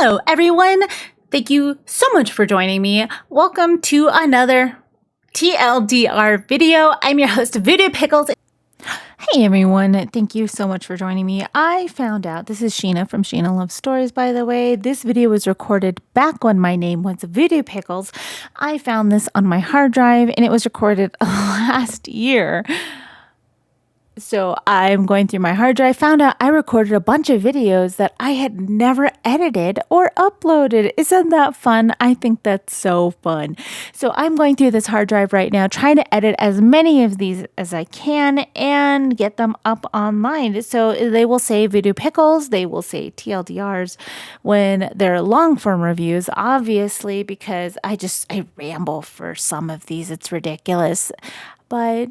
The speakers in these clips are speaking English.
Hello, everyone. Thank you so much for joining me. Welcome to another TLDR video. I'm your host, Voodoo Pickles. Hey, everyone. Thank you so much for joining me. I found out, this is Sheena from Sheena Loves Stories, by the way. This video was recorded back when my name was Voodoo Pickles. I found this on my hard drive, and it was recorded last year. So I'm going through my hard drive, found out I recorded a bunch of videos that I had never edited or uploaded. Isn't that fun? I think that's so fun. So I'm going through this hard drive right now, trying to edit as many of these as I can and get them up online. So they will say Voodoo Pickles, they will say TLDRs when they're long form reviews, obviously, because I ramble for some of these. It's ridiculous. But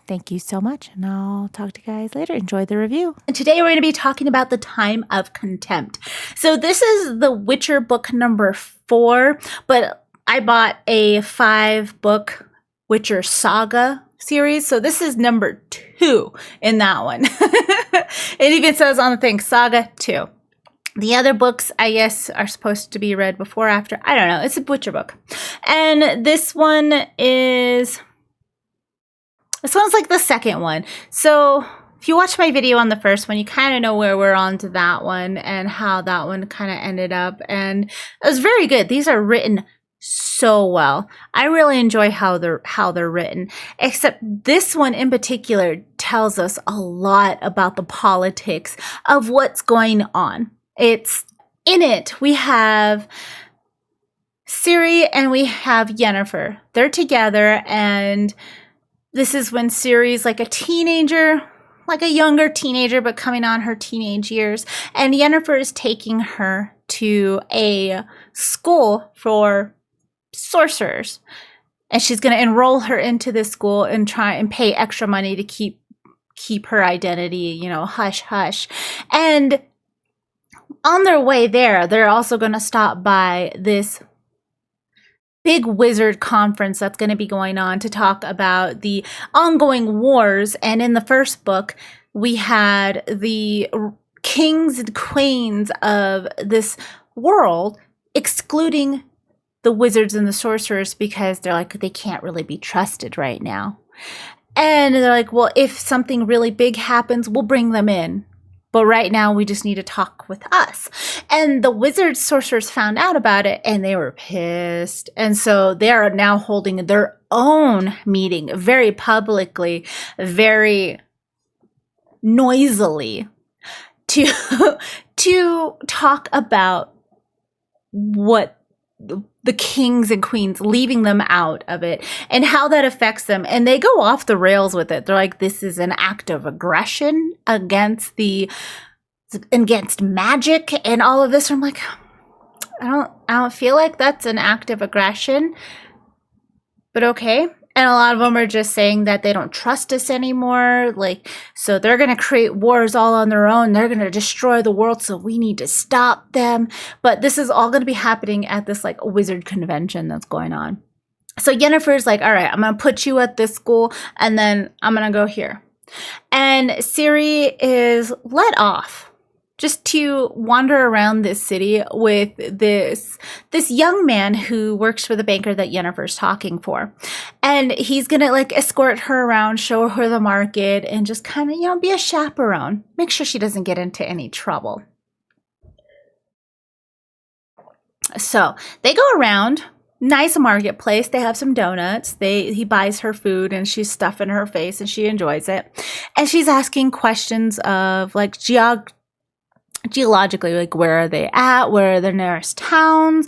thank you so much, and I'll talk to you guys later. Enjoy the review. And today we're going to be talking about The Time of Contempt. So this is The Witcher book number 4, but I bought a 5-book Witcher saga series. So this is number 2 in that one. It even says on the thing, Saga 2. The other books, I guess, are supposed to be read before or after. I don't know. It's a Witcher book. And this one's like the second one. So if you watch my video on the first one, you kind of know where we're on to that one and how that one kind of ended up. And it was very good. These are written so well. I really enjoy how they're written. Except this one in particular tells us a lot about the politics of what's going on. In it, we have Ciri and we have Yennefer. They're together, and this is when Ciri's like a teenager, like a younger teenager, but coming on her teenage years. And Yennefer is taking her to a school for sorcerers. And she's going to enroll her into this school and try and pay extra money to keep her identity, hush hush. And on their way there, they're also going to stop by this big wizard conference that's going to be going on to talk about the ongoing wars. And in the first book, we had the kings and queens of this world excluding the wizards and the sorcerers because they're like, they can't really be trusted right now. And they're like, well, if something really big happens, we'll bring them in. But right now, we just need to talk with us. And the wizards, sorcerers found out about it, and they were pissed. And so they are now holding their own meeting very publicly, very noisily, to talk about what the kings and queens, leaving them out of it and how that affects them. And they go off the rails with it. They're like, this is an act of aggression against magic and all of this. I'm like, I don't feel like that's an act of aggression, but okay. And a lot of them are just saying that they don't trust us anymore. So they're going to create wars all on their own. They're going to destroy the world. So we need to stop them. But this is all going to be happening at this wizard convention that's going on. So Yennefer's like, all right, I'm going to put you at this school and then I'm going to go here. And Ciri is let off just to wander around this city with this young man who works for the banker that Yennefer's talking for. And he's going to escort her around, show her the market, and just kind of, be a chaperone. Make sure she doesn't get into any trouble. So they go around. Nice marketplace. They have some donuts. He buys her food and she's stuffing her face and she enjoys it. And she's asking questions of geologically, where are they at? Where are their nearest towns?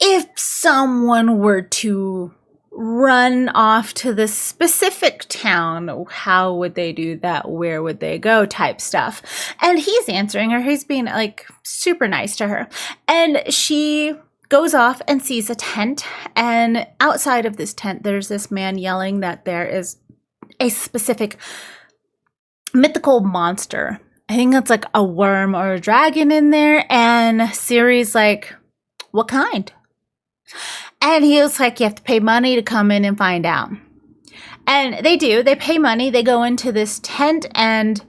If someone were to run off to this specific town, how would they do that? Where would they go? Type stuff. And he's answering her. He's being super nice to her. And she goes off and sees a tent. And outside of this tent, there's this man yelling that there is a specific mythical monster. I think that's a worm or a dragon in there. And Ciri's like, what kind? And he was like, you have to pay money to come in and find out. And they do. They pay money. They go into this tent and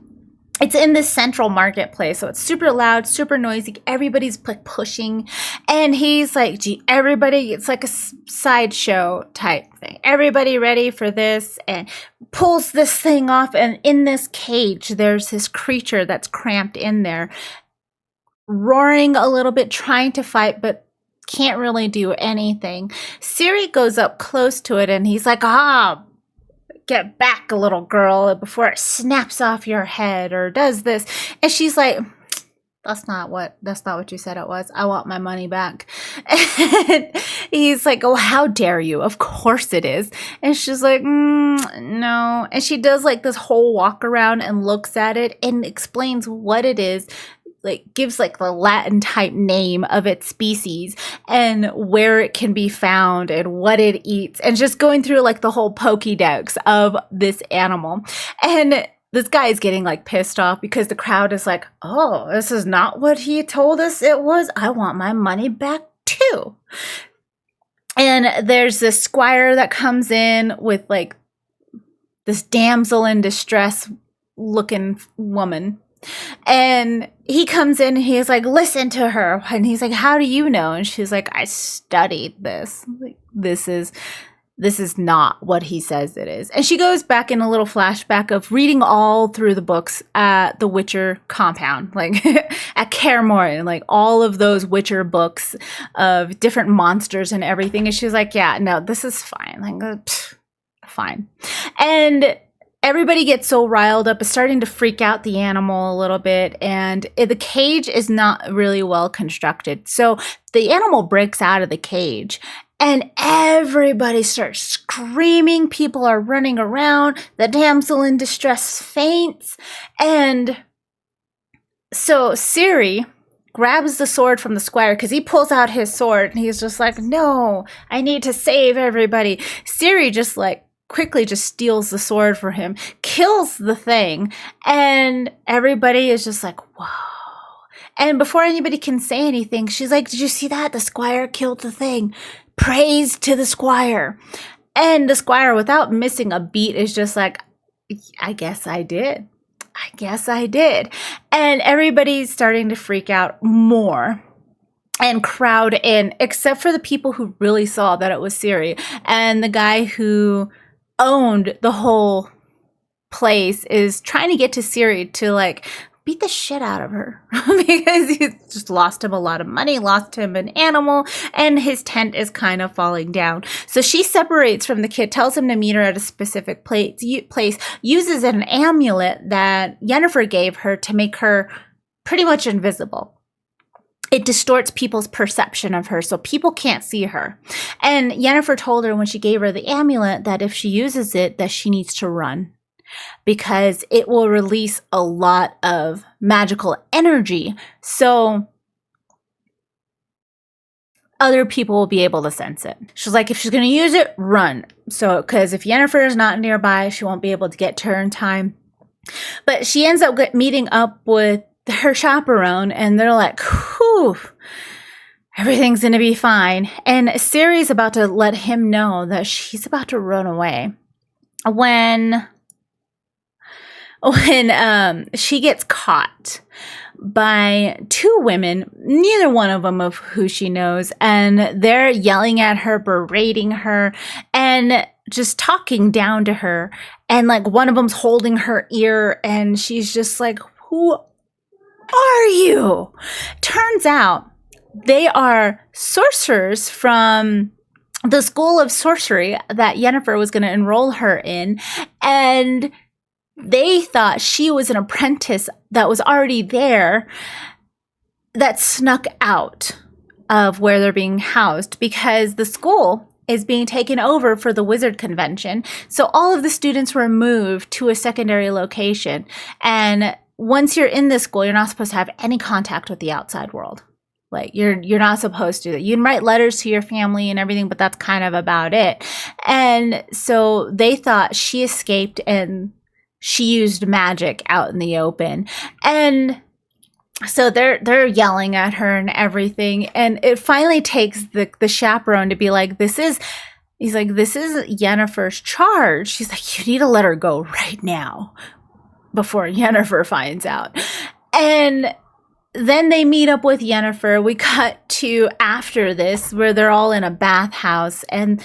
it's in this central marketplace, so it's super loud, super noisy. Everybody's like pushing, and he's like, "Gee, everybody!" It's like a sideshow type thing. Everybody ready for this? And pulls this thing off, and in this cage, there's this creature that's cramped in there, roaring a little bit, trying to fight, but can't really do anything. Siri goes up close to it, and he's like, "Ah, get back, little girl, before it snaps off your head," or does this. And she's like, that's not what you said it was. I want my money back. And he's like, "Oh, how dare you? Of course it is." And she's like, no. And she does like this whole walk around and looks at it and explains what it is, like gives like the Latin type name of its species and where it can be found and what it eats, and just going through like the whole Pokédex of this animal. And this guy is getting like pissed off because the crowd is like, "Oh, this is not what he told us it was. I want my money back too." And there's this squire that comes in with like this damsel in distress looking woman. And he comes in and he's like, "Listen to her." And he's like, "How do you know?" And she's like, "I studied this. Like, this is not what he says it is." And she goes back in a little flashback of reading all through the books at the Witcher compound, like at Kaer Morhen, like all of those Witcher books of different monsters and everything. And she's like, "Yeah, no, this is fine. Like, fine." And everybody gets so riled up, is starting to freak out the animal a little bit, and the cage is not really well constructed. So the animal breaks out of the cage, and everybody starts screaming. People are running around. The damsel in distress faints. And so Siri grabs the sword from the squire because he pulls out his sword, and he's just like, "No, I need to save everybody." Siri just like quickly just steals the sword for him, kills the thing, and everybody is just like, "Whoa." And before anybody can say anything, she's like, "Did you see that? The squire killed the thing. Praise to the squire." And the squire, without missing a beat, is just like, "I guess I did. I guess I did." And everybody's starting to freak out more and crowd in, except for the people who really saw that it was Siri. And the guy who owned the whole place is trying to get to Siri to like beat the shit out of her because he just lost him a lot of money, lost him an animal, and his tent is kind of falling down. So she separates from the kid, tells him to meet her at a specific place, uses an amulet that Yennefer gave her to make her pretty much invisible. It distorts people's perception of her, so people can't see her. And Yennefer told her when she gave her the amulet that if she uses it, that she needs to run, because it will release a lot of magical energy. So other people will be able to sense it. She's like, if she's going to use it, run. So, because if Yennefer is not nearby, she won't be able to get to her in time. But she ends up meeting up with her chaperone, and they're like, whew, everything's going to be fine. And Ciri's about to let him know that she's about to run away when she gets caught by two women, neither one of them of who she knows, and they're yelling at her, berating her, and just talking down to her. And like one of them's holding her ear, and she's just like, who are you? Turns out they are sorcerers from the school of sorcery that Yennefer was going to enroll her in, and they thought she was an apprentice that was already there that snuck out of where they're being housed because the school is being taken over for the wizard convention. So all of the students were moved to a secondary location, and once you're in this school, you're not supposed to have any contact with the outside world. Like you're not supposed to do that. You can write letters to your family and everything, but that's kind of about it. And so they thought she escaped and she used magic out in the open. And so they're yelling at her and everything. And it finally takes the chaperone to be like, this is Yennefer's charge. She's like, you need to let her go right now. before Yennefer finds out. And then they meet up with Yennefer. We cut to after this, where they're all in a bathhouse, and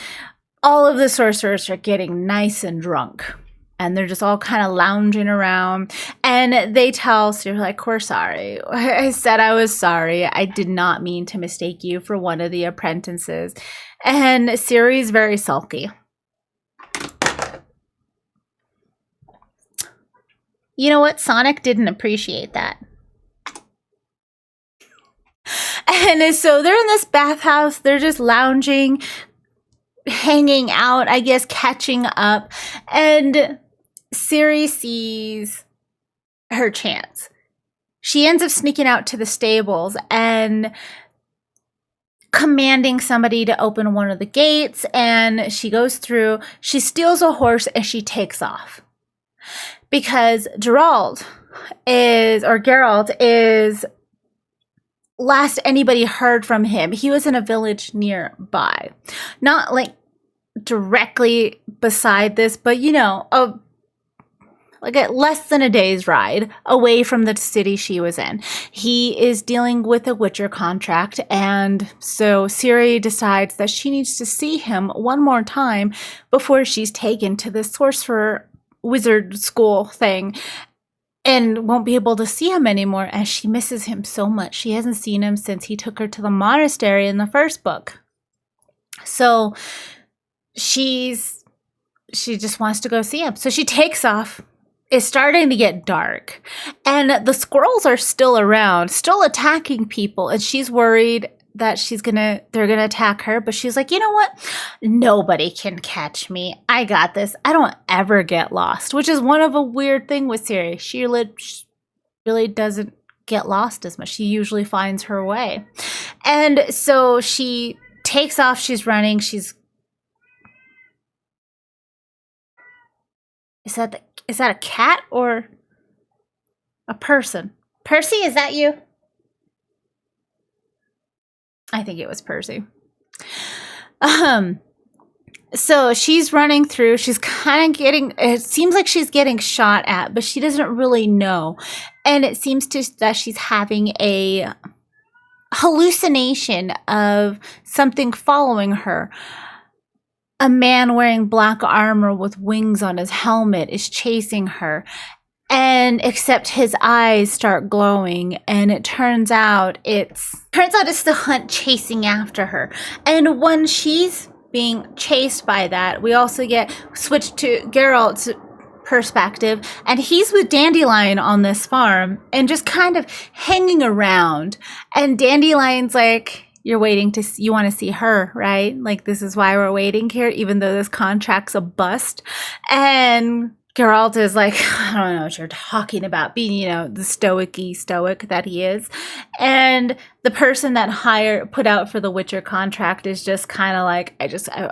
all of the sorcerers are getting nice and drunk. And they're just all kind of lounging around. And they tell Ciri, like, we're sorry. I said I was sorry. I did not mean to mistake you for one of the apprentices. And Ciri's very sulky. You know what? Sonic didn't appreciate that. And so they're in this bathhouse. They're just lounging, hanging out, I guess, catching up. And Ciri sees her chance. She ends up sneaking out to the stables and commanding somebody to open one of the gates. And she goes through, she steals a horse, and she takes off. Because Geralt is last anybody heard from him, he was in a village nearby. Not like directly beside this, but you know, like at less than a day's ride away from the city she was in. He is dealing with a Witcher contract, and so Ciri decides that she needs to see him one more time before she's taken to the sorcerer wizard school thing, and won't be able to see him anymore, as she misses him so much. She hasn't seen him since he took her to the monastery in the first book. So she just wants to go see him. So she takes off. It's starting to get dark, and the squirrels are still around, still attacking people, and she's worried that they're gonna attack her, but she's like, you know what? Nobody can catch me. I got this. I don't ever get lost, which is one of a weird thing with Ciri. She really doesn't get lost as much. She usually finds her way. And so she takes off. She's running. Is that a cat or a person? Percy, is that you? I think it was Percy. So she's running through. She's kind of it seems like she's getting shot at, but she doesn't really know. And it seems that she's having a hallucination of something following her. A man wearing black armor with wings on his helmet is chasing her. And except his eyes start glowing, and it turns out it's the hunt chasing after her. And when she's being chased by that, we also get switched to Geralt's perspective, and he's with Dandelion on this farm and just kind of hanging around. And Dandelion's like, you want to see her, right? Like, this is why we're waiting here, even though this contract's a bust. And Geralt is like, I don't know what you're talking about, being, the stoic that he is. And the person that put out for the Witcher contract is just kind of like,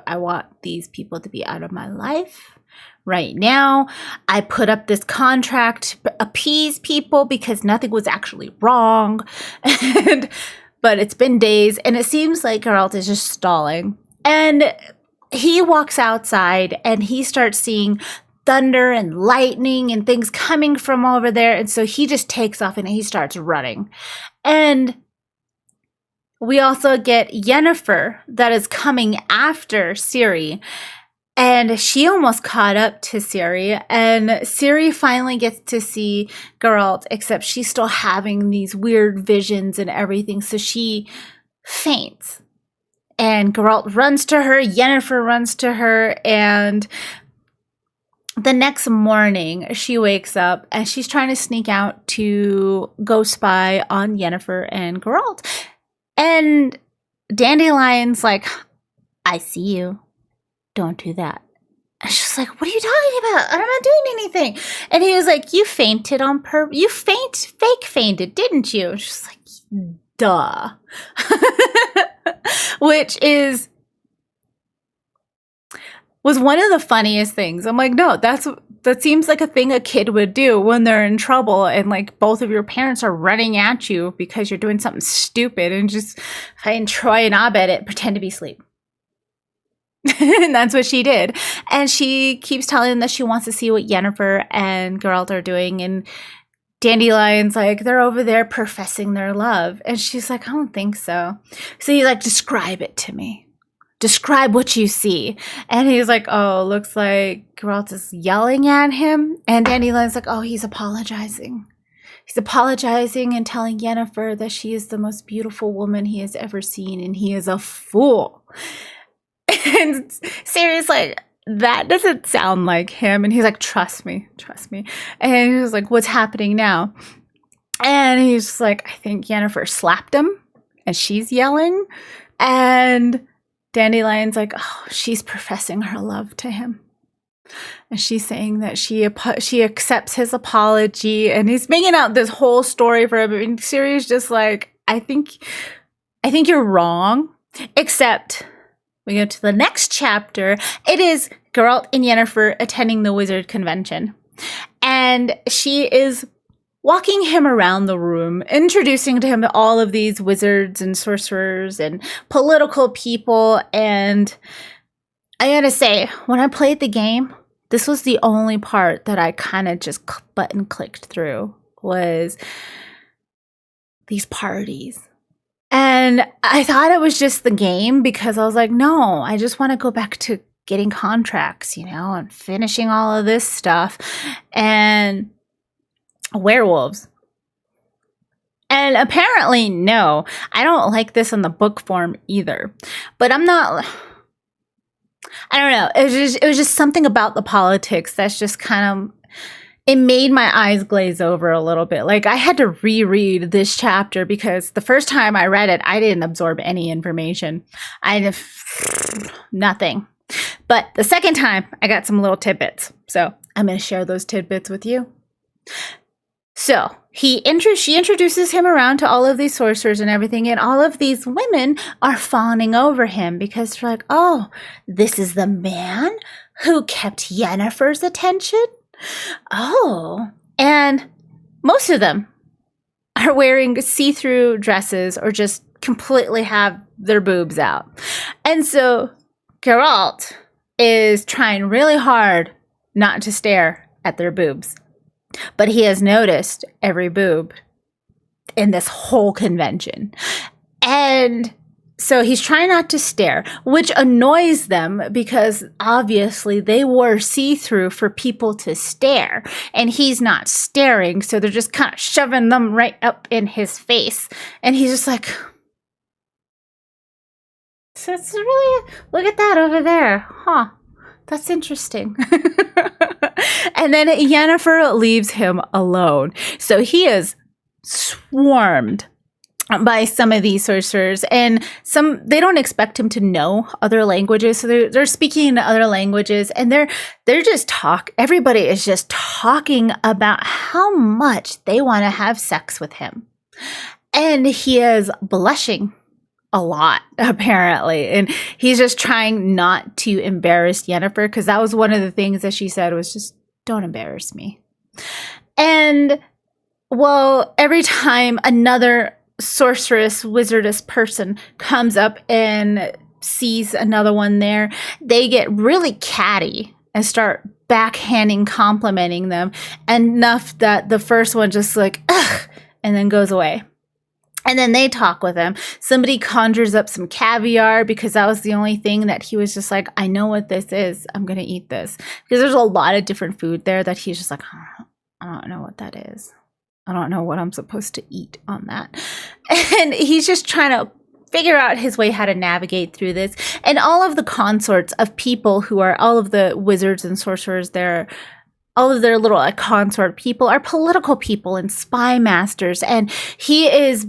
I want these people to be out of my life right now. I put up this contract to appease people because nothing was actually wrong. But it's been days, and it seems like Geralt is just stalling. And he walks outside, and he starts seeing thunder and lightning and things coming from over there. And so he just takes off and he starts running. And we also get Yennefer that is coming after Ciri. And she almost caught up to Ciri. And Ciri finally gets to see Geralt, except she's still having these weird visions and everything. So she faints. And Geralt runs to her. Yennefer runs to her. And the next morning, she wakes up and she's trying to sneak out to go spy on Yennefer and Geralt. And Dandelion's like, I see you. Don't do that. And she's like, what are you talking about? I'm not doing anything. And he was like, you fainted on purpose. You fake fainted, didn't you? And she's like, duh. Which was one of the funniest things. I'm like, no, that seems like a thing a kid would do when they're in trouble and like both of your parents are running at you because you're doing something stupid, and just find Troy and Abed pretend to be asleep. And that's what she did. And she keeps telling them that she wants to see what Yennefer and Geralt are doing. And Dandelion's like, they're over there professing their love. And she's like, I don't think so. So he's like, describe it to me. Describe what you see. And he's like, oh, looks like Geralt is yelling at him. And Dandelion's like, oh, he's apologizing. He's apologizing and telling Yennefer that she is the most beautiful woman he has ever seen. And he is a fool. And Ciri's like, that doesn't sound like him. And he's like, trust me. And he was like, what's happening now? And he's just like, I think Yennefer slapped him and she's yelling. And Dandelion's like, oh, she's professing her love to him. And she's saying that she accepts his apology. And he's making out this whole story for him. And Ciri's just like, I think you're wrong. Except we go to the next chapter. It is Geralt and Yennefer attending the wizard convention. And she is walking him around the room, introducing to him all of these wizards and sorcerers and political people. And I gotta say, when I played the game, this was the only part that I kind of just button clicked through, was these parties. And I thought it was just the game, because I was like, no, I just want to go back to getting contracts, and finishing all of this stuff. And werewolves. And apparently, no, I don't like this in the book form either. But I don't know. It was just something about the politics that's just kind of, it made my eyes glaze over a little bit. Like, I had to reread this chapter because the first time I read it, I didn't absorb any information. Nothing. But the second time, I got some little tidbits. So I'm going to share those tidbits with you. So she introduces him around to all of these sorcerers and everything, and all of these women are fawning over him because they're like, oh, this is the man who kept Yennefer's attention? Oh. And most of them are wearing see-through dresses or just completely have their boobs out. And so Geralt is trying really hard not to stare at their boobs. But he has noticed every boob in this whole convention. And so he's trying not to stare, which annoys them because obviously they wore see-through for people to stare. And he's not staring, so they're just kind of shoving them right up in his face. And he's just like, so it's really, look at that over there. Huh. That's interesting. And then Yennefer leaves him alone. So he is swarmed by some of these sorcerers, and they don't expect him to know other languages. So they're speaking in other languages, and they're just everybody is just talking about how much they want to have sex with him. And he is blushing a lot, apparently. And he's just trying not to embarrass Yennefer, because that was one of the things that she said was just, don't embarrass me. And, well, every time another sorceress, wizardess person comes up and sees another one there, they get really catty and start backhanding, complimenting them enough that the first one just like, ugh, and then goes away. And then they talk with him. Somebody conjures up some caviar because that was the only thing that he was just like, I know what this is. I'm going to eat this. Because there's a lot of different food there that he's just like, I don't know what that is. I don't know what I'm supposed to eat on that. And he's just trying to figure out his way how to navigate through this. And all of the consorts of people who are all of the wizards and sorcerers there, all of their little consort people are political people and spy masters. And he is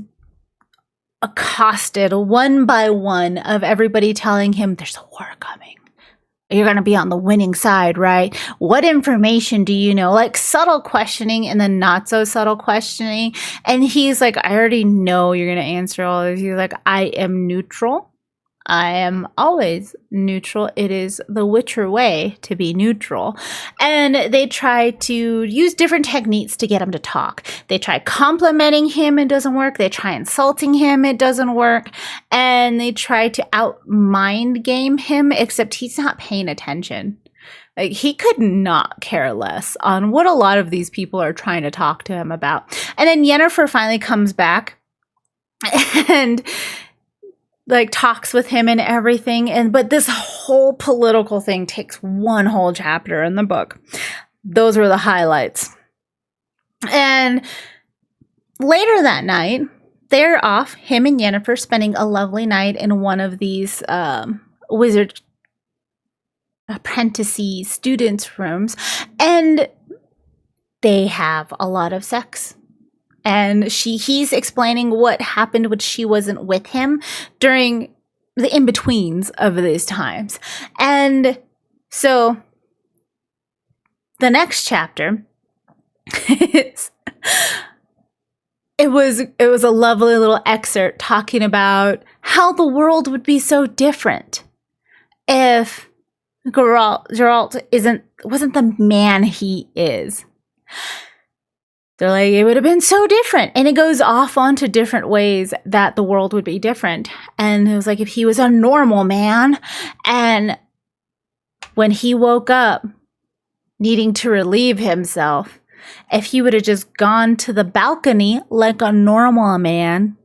accosted one by one of everybody telling him there's a war coming. You're going to be on the winning side, right? What information do you know? Like subtle questioning and then not so subtle questioning. And he's like, I already know you're going to answer all this. He's like, I am neutral. I am always neutral. It is the Witcher way to be neutral. And they try to use different techniques to get him to talk. They try complimenting him, it doesn't work. They try insulting him, it doesn't work. And they try to out mind game him, except he's not paying attention. Like, he could not care less on what a lot of these people are trying to talk to him about. And then Yennefer finally comes back and like talks with him and everything. But this whole political thing takes one whole chapter in the book. Those were the highlights. And later that night, they're off, him and Yennefer, spending a lovely night in one of these wizard apprenticee students' rooms. And they have a lot of sex. And he's explaining what happened when she wasn't with him during the in-betweens of these times. And so the next chapter is, it was a lovely little excerpt talking about how the world would be so different if Geralt wasn't the man he is. They're like, it would have been so different. And it goes off onto different ways that the world would be different. And it was like, if he was a normal man, and when he woke up needing to relieve himself, if he would have just gone to the balcony like a normal man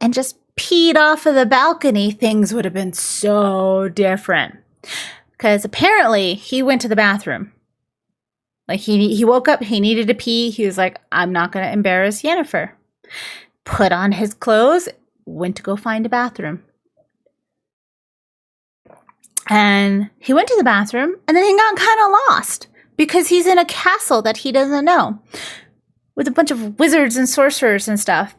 and just peed off of the balcony, things would have been so different. Because apparently he went to the bathroom. Like, he woke up, he needed to pee. He was like, I'm not going to embarrass Yennefer. Put on his clothes, went to go find a bathroom. And he went to the bathroom, and then he got kind of lost because he's in a castle that he doesn't know with a bunch of wizards and sorcerers and stuff.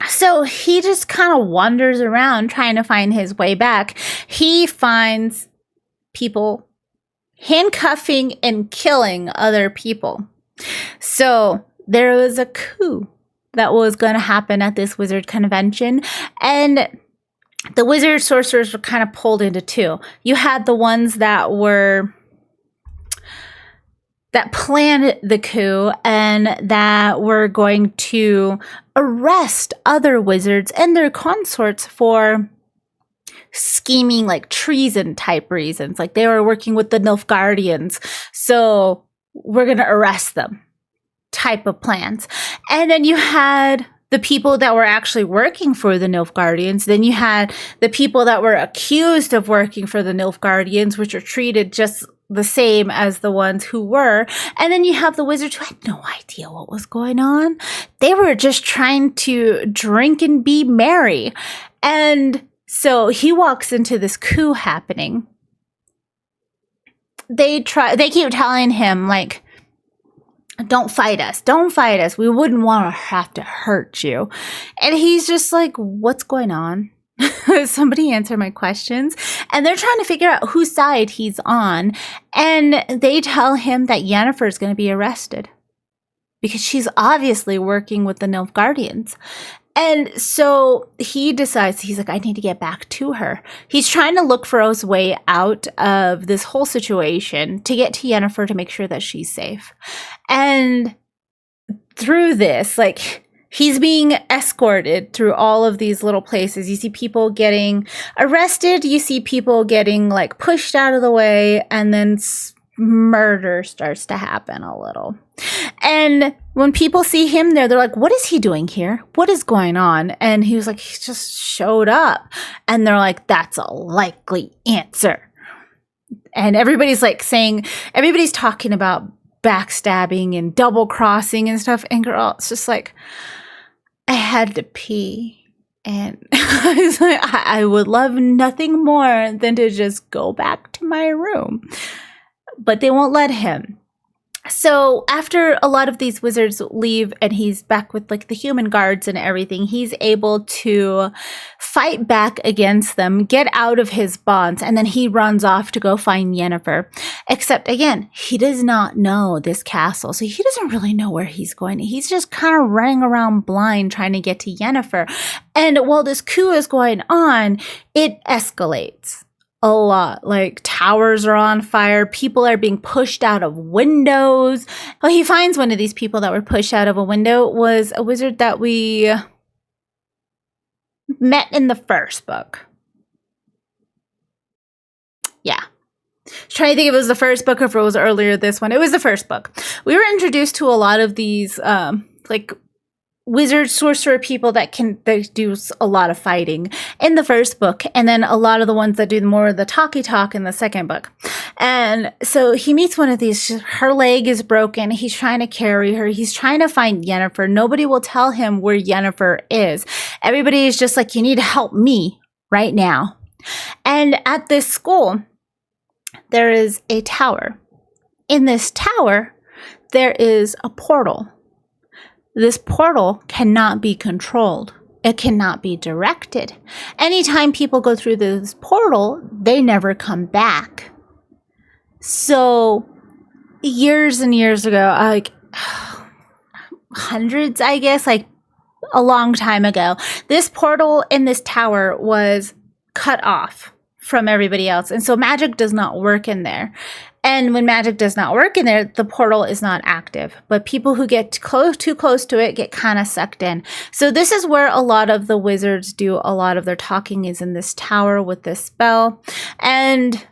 So he just kind of wanders around trying to find his way back. He finds people handcuffing and killing other people. So there was a coup that was going to happen at this wizard convention, and the wizard sorcerers were kind of pulled into two. You had the ones that planned the coup and that were going to arrest other wizards and their consorts for scheming, like treason type reasons. Like, they were working with the Nilfgaardians, so we're going to arrest them type of plans. And then you had the people that were actually working for the Nilfgaardians. Then you had the people that were accused of working for the Nilfgaardians, which are treated just the same as the ones who were. And then you have the wizards who had no idea what was going on. They were just trying to drink and be merry. And so he walks into this coup happening. They keep telling him, like, don't fight us. Don't fight us. We wouldn't want to have to hurt you. And he's just like, what's going on? Somebody answer my questions. And they're trying to figure out whose side he's on. And they tell him that Yennefer is going to be arrested because she's obviously working with the Nilfgaardians. And so he decides, he's like, I need to get back to her. He's trying to look for his way out of this whole situation to get to Yennefer to make sure that she's safe. And through this, like, he's being escorted through all of these little places. You see people getting arrested. You see people getting, like, pushed out of the way. And then murder starts to happen a little. And when people see him there, they're like, what is he doing here? What is going on? And he was like, he just showed up. And they're like, that's a likely answer. And everybody's like saying, everybody's talking about backstabbing and double crossing and stuff. And Geralt's just like, I had to pee. And I was like, I would love nothing more than to just go back to my room. But they won't let him. So after a lot of these wizards leave and he's back with like the human guards and everything, he's able to fight back against them, get out of his bonds, and then he runs off to go find Yennefer. Except again, he does not know this castle, so he doesn't really know where he's going. He's just kind of running around blind trying to get to Yennefer. And while this coup is going on, it escalates a lot. Like towers are on fire, people are being pushed out of windows. Well, he finds one of these people that were pushed out of a window was a wizard that we met in the first book. Yeah. Trying to think if it was the first book or if it was earlier this one. It was the first book. We were introduced to a lot of these like wizard sorcerer people that do a lot of fighting in the first book, and then a lot of the ones that do more of the talky talk in the second book. And so he meets one of these. Her leg is broken. He's trying to carry her. He's trying to find Yennefer. Nobody will tell him where Yennefer is. Everybody is just like, you need to help me right now. And at this school, there is a tower. In this tower, there is a portal. This portal cannot be controlled. It cannot be directed. Anytime people go through this portal, they never come back. So years and years ago, like hundreds, I guess, like a long time ago, this portal in this tower was cut off from everybody else. And so magic does not work in there. And when magic does not work in there, the portal is not active. But people who get too close to it get kind of sucked in. So this is where a lot of the wizards do a lot of their talking, is in this tower with this spell. And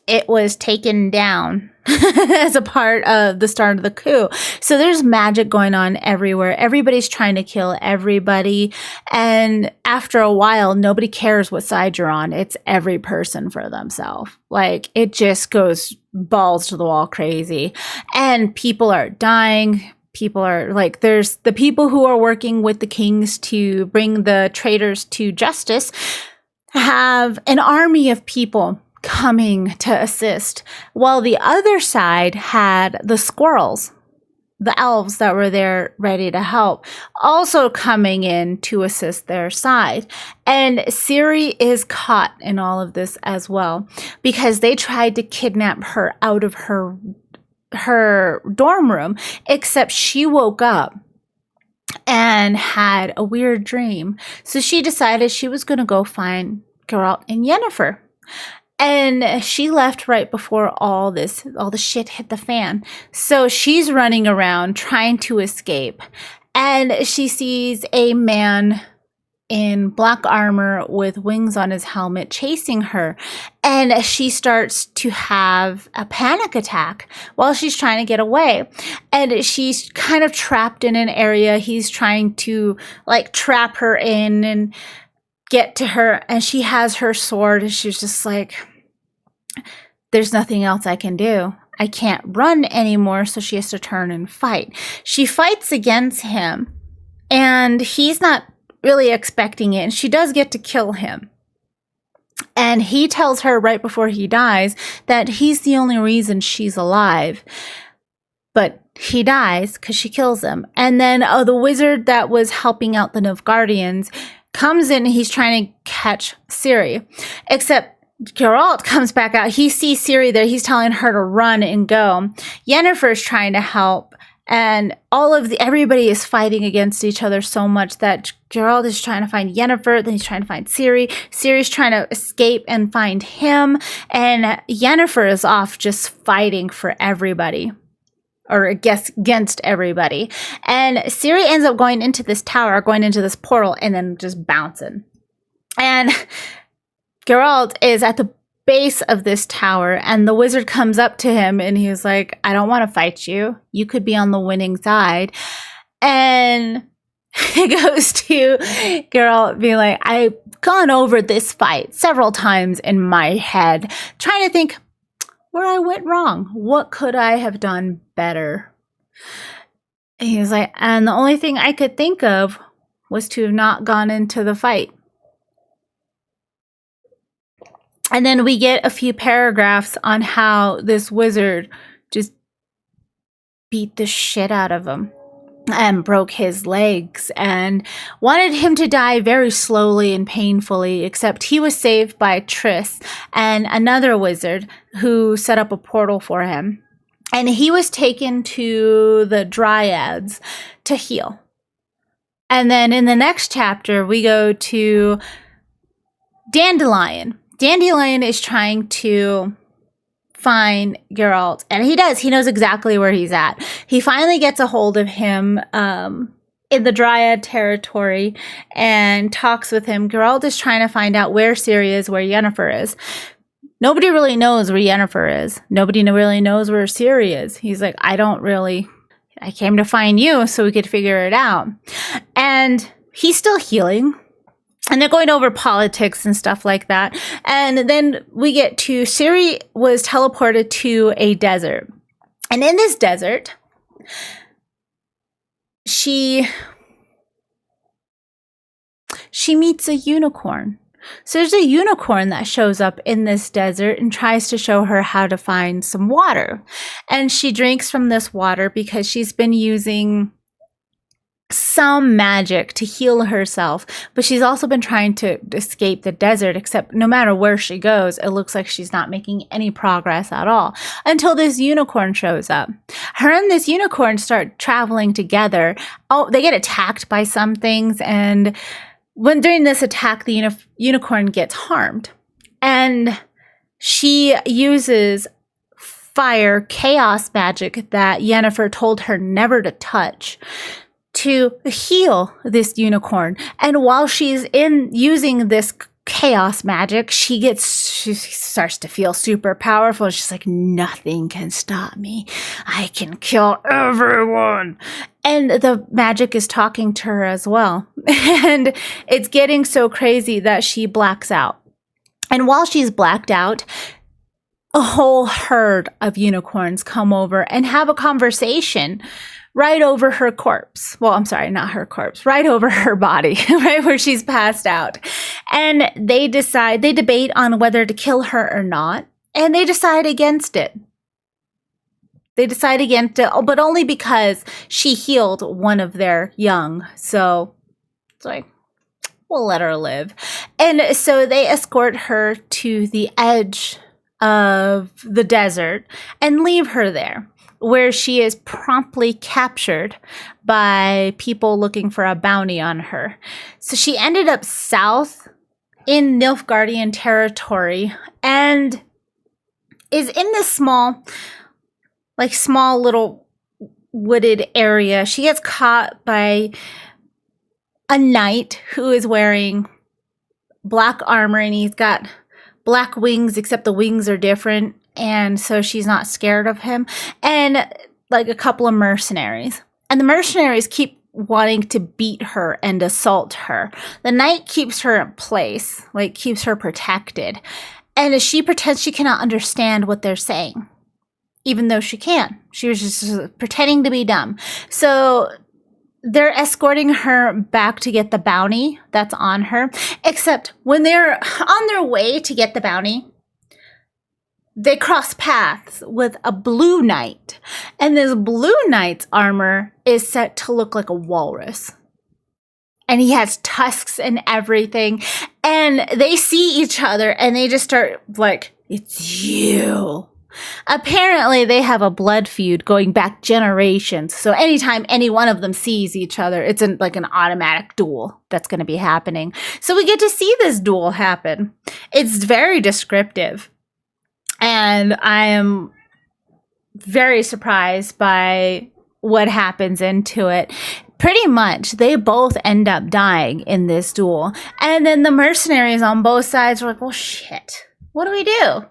it was taken down as a part of the start of the coup. So there's magic going on everywhere. Everybody's trying to kill everybody. And after a while, nobody cares what side you're on. It's every person for themselves. Like, it just goes balls to the wall crazy. And people are dying. People are like, there's the people who are working with the kings to bring the traitors to justice, have an army of people coming to assist, while the other side had the squirrels, the elves that were there ready to help, also coming in to assist their side. And Ciri is caught in all of this as well, because they tried to kidnap her out of her dorm room, except she woke up and had a weird dream. So she decided she was going to go find Geralt and Yennefer. And she left right before all the shit hit the fan. So she's running around trying to escape. And she sees a man in black armor with wings on his helmet chasing her. And she starts to have a panic attack while she's trying to get away. And she's kind of trapped in an area he's trying to like trap her in and get to her, and she has her sword, and she's just like, there's nothing else I can do. I can't run anymore, so she has to turn and fight. She fights against him, and he's not really expecting it, and she does get to kill him. And he tells her right before he dies that he's the only reason she's alive. But he dies because she kills him. And then the wizard that was helping out the Nilfgaardians comes in, and he's trying to catch Ciri. Except Geralt comes back out. He sees Ciri there. He's telling her to run and go. Yennefer's trying to help. And everybody is fighting against each other so much that Geralt is trying to find Yennefer, then he's trying to find Ciri. Ciri's trying to escape and find him. And Yennefer is off just fighting for everybody. Or against everybody. And Ciri ends up going into this tower, going into this portal, and then just bouncing. And Geralt is at the base of this tower, and the wizard comes up to him, and he's like, I don't want to fight you. You could be on the winning side. And it goes to Geralt being like, I've gone over this fight several times in my head, trying to think where I went wrong. What could I have done better? And he's like, and the only thing I could think of was to have not gone into the fight. And then we get a few paragraphs on how this wizard just beat the shit out of him and broke his legs and wanted him to die very slowly and painfully, except he was saved by Triss and another wizard who set up a portal for him. And he was taken to the Dryads to heal. And then in the next chapter, we go to Dandelion. Dandelion is trying to find Geralt, and he does. He knows exactly where he's at. He finally gets a hold of him in the Dryad territory and talks with him. Geralt is trying to find out where Ciri is, where Yennefer is. Nobody really knows where Yennefer is. Nobody really knows where Ciri is. He's like, I came to find you so we could figure it out. And he's still healing. And they're going over politics and stuff like that. And then we get to Ciri was teleported to a desert. And in this desert, she meets a unicorn. So there's a unicorn that shows up in this desert and tries to show her how to find some water. And she drinks from this water because she's been using some magic to heal herself, but she's also been trying to escape the desert, except no matter where she goes, it looks like she's not making any progress at all until this unicorn shows up. Her and this unicorn start traveling together. Oh, they get attacked by some things, and during this attack, the unicorn gets harmed, and she uses fire chaos magic that Yennefer told her never to touch to heal this unicorn. And while she's using this chaos magic, she starts to feel super powerful. She's like, nothing can stop me. I can kill everyone. And the magic is talking to her as well. And it's getting so crazy that she blacks out. And while she's blacked out, a whole herd of unicorns come over and have a conversation right over her corpse. Well, I'm sorry, not her corpse, right over her body, right where she's passed out. And they debate on whether to kill her or not, and they decide against it. They decide against it, but only because she healed one of their young. So it's like, we'll let her live. And so they escort her to the edge of the desert and leave her there, where she is promptly captured by people looking for a bounty on her. So she ended up south in Nilfgaardian territory and is in this small little wooded area. She gets caught by a knight who is wearing black armor, and he's got black wings, except the wings are different. And so she's not scared of him. And like a couple of mercenaries. And the mercenaries keep wanting to beat her and assault her. The knight keeps her in place, like keeps her protected. And she pretends she cannot understand what they're saying, even though she can. She was just pretending to be dumb. So they're escorting her back to get the bounty that's on her. Except when they're on their way to get the bounty, they cross paths with a blue knight. And this blue knight's armor is set to look like a walrus. And he has tusks and everything. And they see each other and they just start like, it's you. Apparently, they have a blood feud going back generations. So anytime any one of them sees each other, it's like an automatic duel that's going to be happening. So we get to see this duel happen. It's very descriptive. And I am very surprised by what happens into it. Pretty much, they both end up dying in this duel. And then the mercenaries on both sides are like, well, shit, what do we do?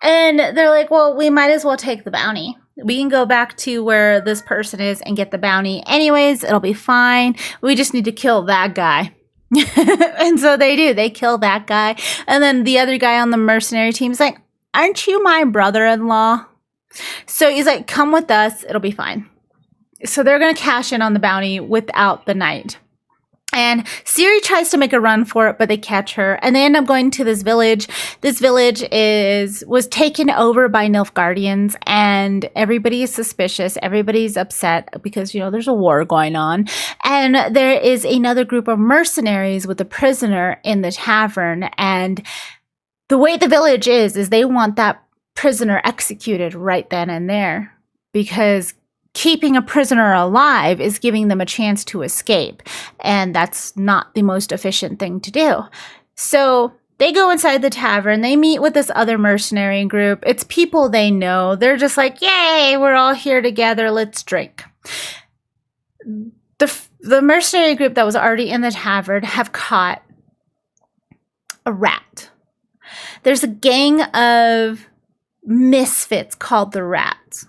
And they're like, well, we might as well take the bounty. We can go back to where this person is and get the bounty. Anyways, it'll be fine. We just need to kill that guy. And so they do. They kill that guy. And then the other guy on the mercenary team is like, aren't you my brother-in-law? So he's like, come with us. It'll be fine. So they're going to cash in on the bounty without the knight. And Ciri tries to make a run for it, but they catch her, and they end up going to this village. This village was taken over by Nilfgaardians, and everybody is suspicious. Everybody's upset because, there's a war going on. And there is another group of mercenaries with a prisoner in the tavern. And the way the village is they want that prisoner executed right then and there, because keeping a prisoner alive is giving them a chance to escape, and that's not the most efficient thing to do. So they go inside the tavern, they meet with this other mercenary group. It's people they know. They're just like, yay, we're all here together, let's drink. The mercenary group that was already in the tavern have caught a rat. There's a gang of misfits called the Rats.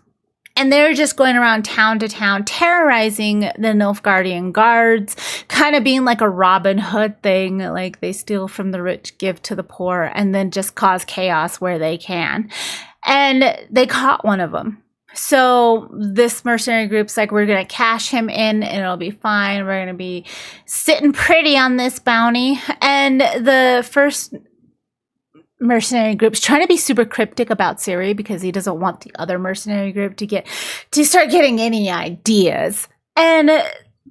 And they're just going around town to town, terrorizing the Nilfgaardian guards, kind of being like a Robin Hood thing, like they steal from the rich, give to the poor, and then just cause chaos where they can. And they caught one of them. So this mercenary group's like, we're going to cash him in and it'll be fine. We're going to be sitting pretty on this bounty. And the first mercenary group's trying to be super cryptic about Ciri because he doesn't want the other mercenary group to start getting any ideas. And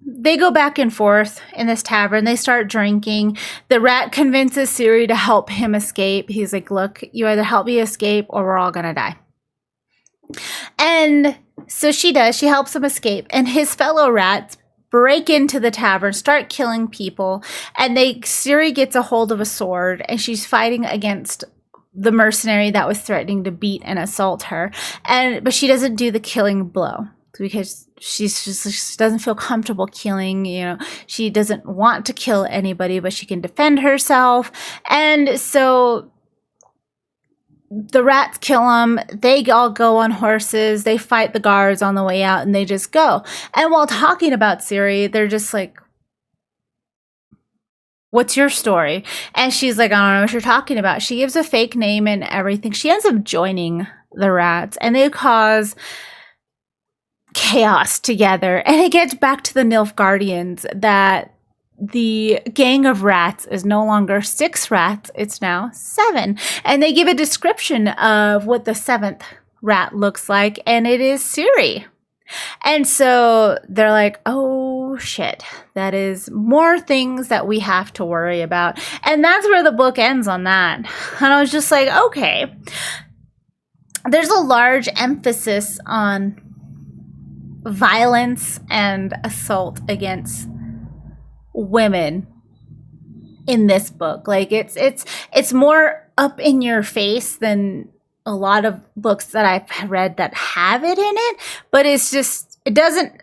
they go back and forth in this tavern. They start drinking. The rat convinces Ciri to help him escape. He's like, look, you either help me escape or we're all gonna die. And so she does. She helps him escape. And his fellow rats break into the tavern, start killing people, and Ciri gets a hold of a sword, and she's fighting against the mercenary that was threatening to beat and assault her. But she doesn't do the killing blow because she doesn't feel comfortable killing. She doesn't want to kill anybody, but she can defend herself. And so the rats kill them. They all go on horses. They fight the guards on the way out, and they just go. And while talking about Ciri, they're just like, what's your story? And she's like, I don't know what you're talking about. She gives a fake name and everything. She ends up joining the rats, and they cause chaos together. And it gets back to the Nilfgaardians that the gang of rats is no longer 6 rats, it's now 7. And they give a description of what the 7th rat looks like, and it is Ciri. And so they're like, oh shit, that is more things that we have to worry about. And that's where the book ends on that. And I was just like, okay. There's a large emphasis on violence and assault against women in this book. Like it's more up in your face than a lot of books that I've read that have it in it, but it doesn't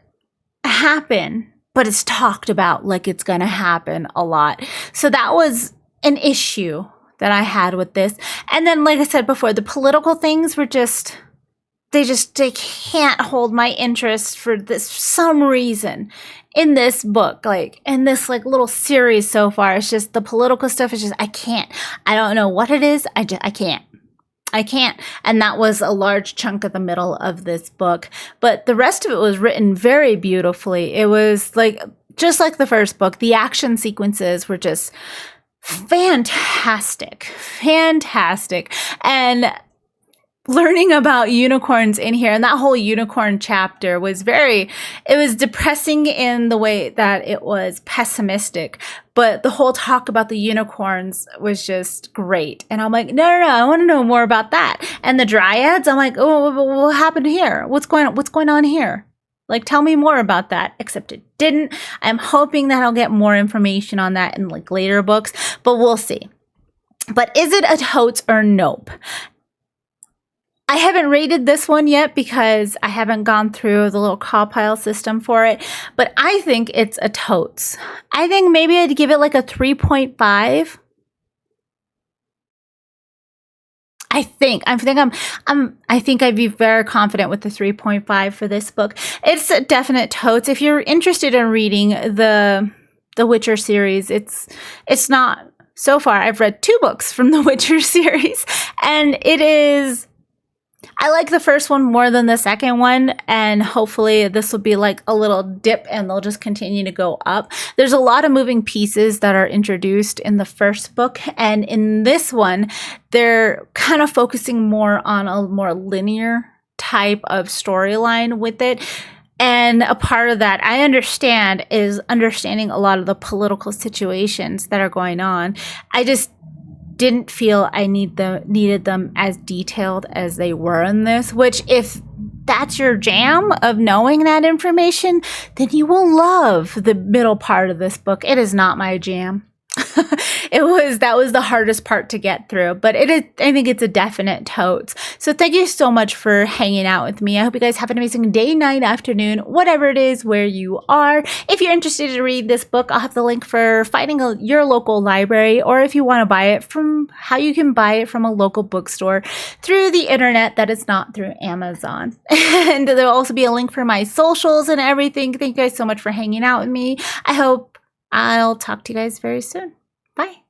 happen, but it's talked about like it's gonna happen a lot. So that was an issue that I had with this. And then, like I said before, the political things were they can't hold my interest for some reason in this book, like in this little series so far. It's just the political stuff is just, I don't know what it is. I can't. And that was a large chunk of the middle of this book. But the rest of it was written very beautifully. It was just like the first book. The action sequences were just fantastic. And learning about unicorns in here, and that whole unicorn chapter was it was depressing in the way that it was pessimistic, but the whole talk about the unicorns was just great. And I'm like, no, I want to know more about that. And the dryads, I'm like, oh, what happened here? What's going on here? Like, tell me more about that. Except it didn't. I'm hoping that I'll get more information on that in later books, but we'll see. But is it a totes or nope? I haven't rated this one yet because I haven't gone through the little compile system for it, but I think it's a totes. I think maybe I'd give it a 3.5. I think I'd be very confident with the 3.5 for this book. It's a definite totes. If you're interested in reading the Witcher series, it's not. So far, I've read 2 books from the Witcher series, and it is I like the first one more than the second one, and hopefully this will be like a little dip and they'll just continue to go up. There's a lot of moving pieces that are introduced in the first book, and in this one, they're kind of focusing more on a more linear type of storyline with it. And a part of that I understand is understanding a lot of the political situations that are going on. I just didn't feel I needed them as detailed as they were in this, which if that's your jam of knowing that information, then you will love the middle part of this book. It is not my jam. That was the hardest part to get through, but it is, I think it's a definite totes. So thank you so much for hanging out with me. I hope you guys have an amazing day, night, afternoon, whatever it is where you are. If you're interested to read this book, I'll have the link for finding your local library, or if you want to buy it, from how you can buy it from a local bookstore through the internet that is not through Amazon. And there'll also be a link for my socials and everything. Thank you guys so much for hanging out with me. I hope I'll talk to you guys very soon. Bye.